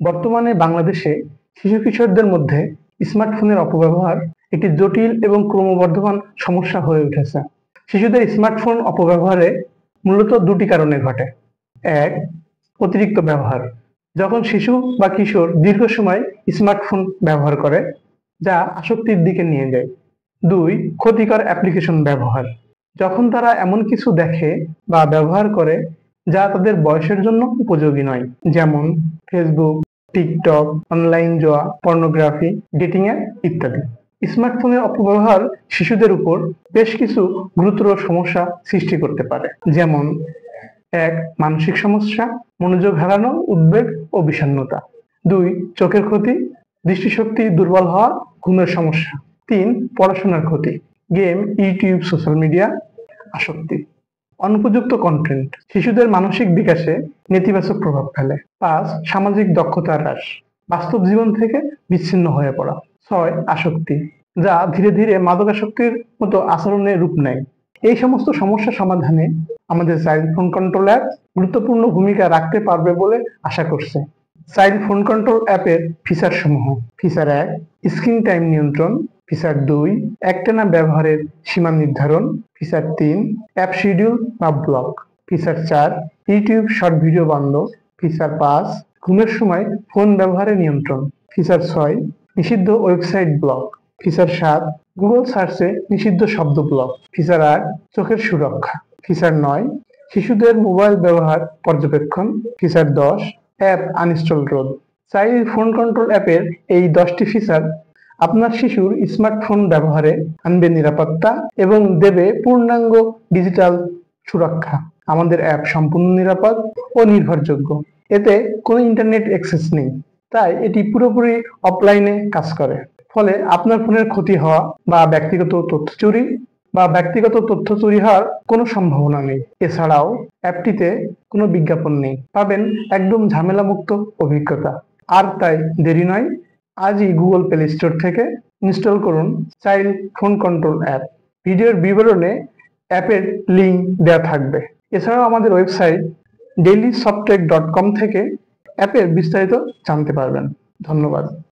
বর্তমানে বাংলাদেশে শিশু কিশোরদের মধ্যে স্মার্টফোনের অপব্যবহার একটি জটিল এবং ক্রমবর্ধমান সমস্যা হয়ে উঠেছে। শিশুদের স্মার্টফোন অপব্যবহারে মূলত দুটি কারণে ঘটে। এক, অতিরিক্ত ব্যবহার। যখন শিশু বা কিশোর দীর্ঘ সময় স্মার্টফোন ব্যবহার করে, যা আসক্তির দিকে নিয়ে যায়। দুই, ক্ষতিকর অ্যাপ্লিকেশন ব্যবহার। যখন তারা এমন কিছু দেখে বা ব্যবহার করে যা তাদের বয়সের জন্য উপযোগী নয়, যেমন ফেসবুক, টিকটক, অনলাইন জুয়া, পর্নোগ্রাফি, ডেটিং অ্যাপ ইত্যাদি। স্মার্টফোনের অপব্যবহার শিশুদের উপর বেশ কিছু গুরুতর সমস্যা সৃষ্টি করতে পারে, যেমন এক, মানসিক সমস্যা, মনোযোগ হারানো, উদ্বেগ ও বিষণ্ণতা। দুই, চোখের ক্ষতি, দৃষ্টিশক্তি দুর্বল হওয়া, ঘুমের সমস্যা। তিন, পড়াশোনার ক্ষতি, গেম, ইউটিউব, সোশ্যাল মিডিয়া আসক্তি। অনুপযুক্ত কন্টেন্ট শিশুদের মানসিক বিকাশে নেতিবাচক প্রভাব ফেলে। পাঁচ, সামাজিক দক্ষতা হ্রাস, বাস্তব জীবন থেকে বিচ্ছিন্ন হয়ে পড়া। ছয়, আসক্তি, যা ধীরে ধীরে মাদকাসক্তির মতো আচরণের রূপ নেয়। এই সমস্ত সমস্যা সমাধানে আমাদের চাইল্ড ফোন কন্ট্রোল অ্যাপ গুরুত্বপূর্ণ ভূমিকা রাখতে পারবে বলে আশা করছে। চাইল্ড ফোন কন্ট্রোল অ্যাপের ফিচার সমূহ: ফিচার 1, স্ক্রিন টাইম নিয়ন্ত্রণ। ফিচার 2, একটানা ব্যবহারের সীমা নির্ধারণ। ফিচার 3, অ্যাপ শিডিউল বা block. Feature 4, YouTube short video বন্ধ। ফিচার 5, ঘুমের সময় ফোন ব্যবহারের নিয়ন্ত্রণ। ফিচার 6, নিষিদ্ধ ওয়েবসাইট ব্লক। ফিচার 7, গুগল সার্চে নিষিদ্ধ শব্দ ব্লক। ফিচার 8, চোখের সুরক্ষা। ফিচার 9, শিশুদের মোবাইল ব্যবহার পর্যবেক্ষণ। ফিচার 10, অ্যাপ আনইনস্টল রোধ। চাইল্ড ফোন কন্ট্রোল অ্যাপের এই 10টি ফিচার আপনার শিশুর স্মার্টফোন ব্যবহারে আনবে নিরাপত্তা এবং দেবে পূর্ণাঙ্গ ডিজিটাল সুরক্ষা। আমাদের অ্যাপ সম্পূর্ণ নিরাপদ ও নির্ভরযোগ্য। এতে কোনো ইন্টারনেট অ্যাক্সেস নেই, তাই এটি পুরোপুরি অফলাইনে কাজ করে। ফলে আপনার ফোনের ক্ষতি হওয়া বা ব্যক্তিগত তথ্য চুরি হওয়ার কোনো সম্ভাবনা নেই। এছাড়াও অ্যাপটিতে কোনো বিজ্ঞাপন নেই, পাবেন একদম ঝামেলামুক্ত অভিজ্ঞতা। আর তাই দেরি নয়, আজই গুগল প্লে স্টোর থেকে ইনস্টল করুন চাইল্ড ফোন কন্ট্রোল অ্যাপ। ভিডিওর বিবরণে অ্যাপের লিঙ্ক দেওয়া থাকবে। এছাড়াও আমাদের ওয়েবসাইট dailysoftech.com থেকে অ্যাপের বিস্তারিত জানতে পারবেন। ধন্যবাদ।